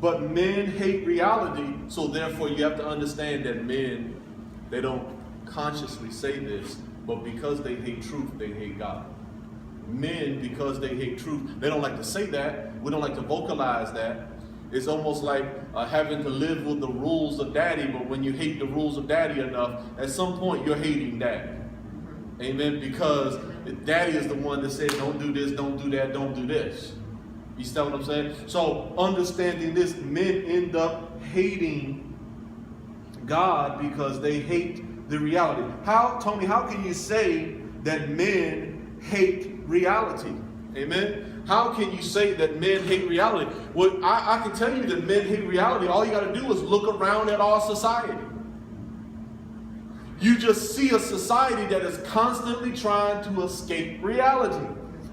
But men hate reality, so therefore you have to understand that men, they don't consciously say this, but because they hate truth, they hate God. Men, because they hate truth, they don't like to say that. We don't like to vocalize that. It's almost like having to live with the rules of daddy, but when you hate the rules of daddy enough, at some point you're hating daddy. Amen? Because daddy is the one that said, don't do this, don't do that, don't do this. You see what I'm saying? So understanding this, men end up hating God because they hate the reality. Tony, how can you say that men hate reality? Amen? How can you say that men hate reality? Well, I can tell you that men hate reality. All you got to do is look around at our society. You just see a society that is constantly trying to escape reality.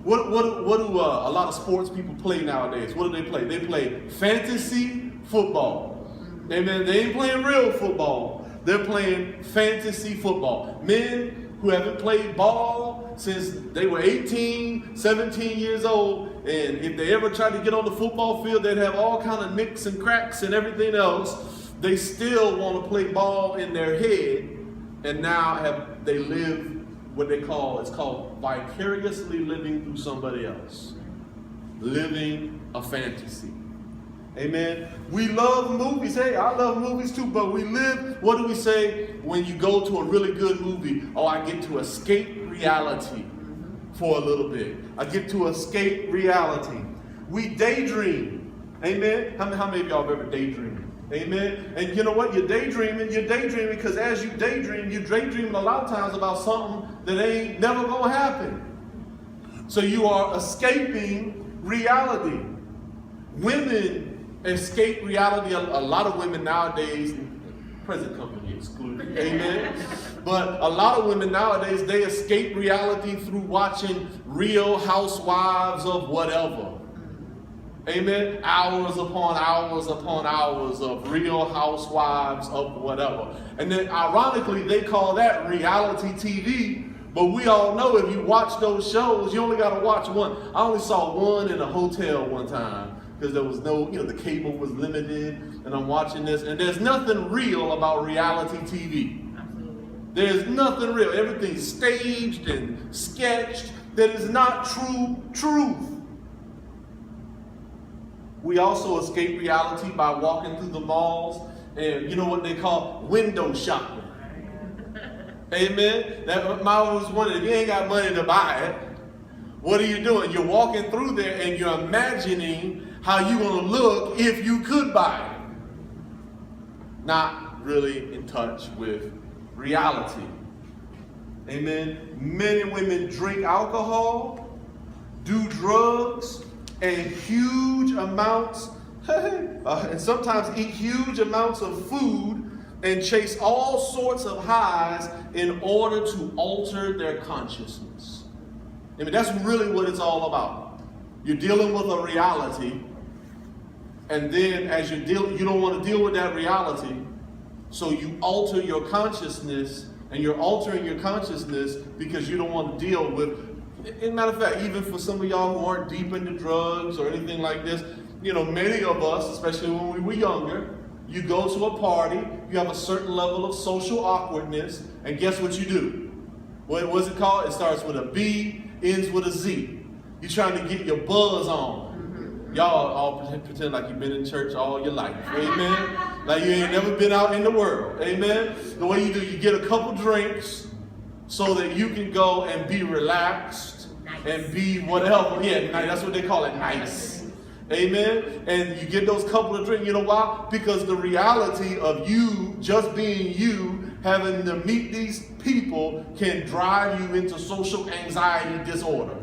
What do a lot of sports people play nowadays? What do they play? They play fantasy football. Amen. They ain't playing real football. They're playing fantasy football. Men who haven't played ball since they were 18, 17 years old, and if they ever tried to get on the football field, they'd have all kind of nicks and cracks and everything else. They still want to play ball in their head, and now they live what it's called vicariously living through somebody else. Living a fantasy. Amen. We love movies. Hey, I love movies too, but we live, what do we say when you go to a really good movie? Oh, I get to escape reality for a little bit. I get to escape reality. We daydream. Amen. How many of y'all have ever daydreamed? Amen. And you know what? You're daydreaming because as you daydream, you're daydreaming a lot of times about something that ain't never gonna happen. So you are escaping reality. Women escape reality. A lot of women nowadays, present company excluded, amen. But a lot of women nowadays, they escape reality through watching Real Housewives of whatever. Amen. Hours upon hours upon hours of Real Housewives of whatever. And then ironically, they call that reality TV. But we all know if you watch those shows, you only got to watch one. I only saw one in a hotel one time because there was no, the cable was limited. And I'm watching this. And there's nothing real about reality TV. Absolutely. There's nothing real. Everything's staged and sketched. That is not true truth. We also escape reality by walking through the malls and you know what they call window shopping. Amen. That my always wondered, if you ain't got money to buy it, what are you doing? You're walking through there and you're imagining how you're going to look if you could buy it. Not really in touch with reality. Amen. Men and women drink alcohol, do drugs, and huge amounts, and sometimes eat huge amounts of food and chase all sorts of highs in order to alter their consciousness. I mean, that's really what it's all about. You're dealing with a reality, and then as you don't want to deal with that reality, so you alter your consciousness, and you're altering your consciousness because you don't want to deal with. As a matter of fact, even for some of y'all who aren't deep into drugs or anything like this, many of us, especially when we were younger, you go to a party, you have a certain level of social awkwardness, and guess what you do? What's it called? It starts with a B, ends with a Z. You're trying to get your buzz on. Y'all all pretend like you've been in church all your life. Amen? Like you ain't never been out in the world. Amen? The way you do, you get a couple drinks so that you can go and be relaxed and be whatever. Yeah, that's what they call it, nice. Amen? And you get those couple of drinks. You know why? Because the reality of you just being you, having to meet these people, can drive you into social anxiety disorder.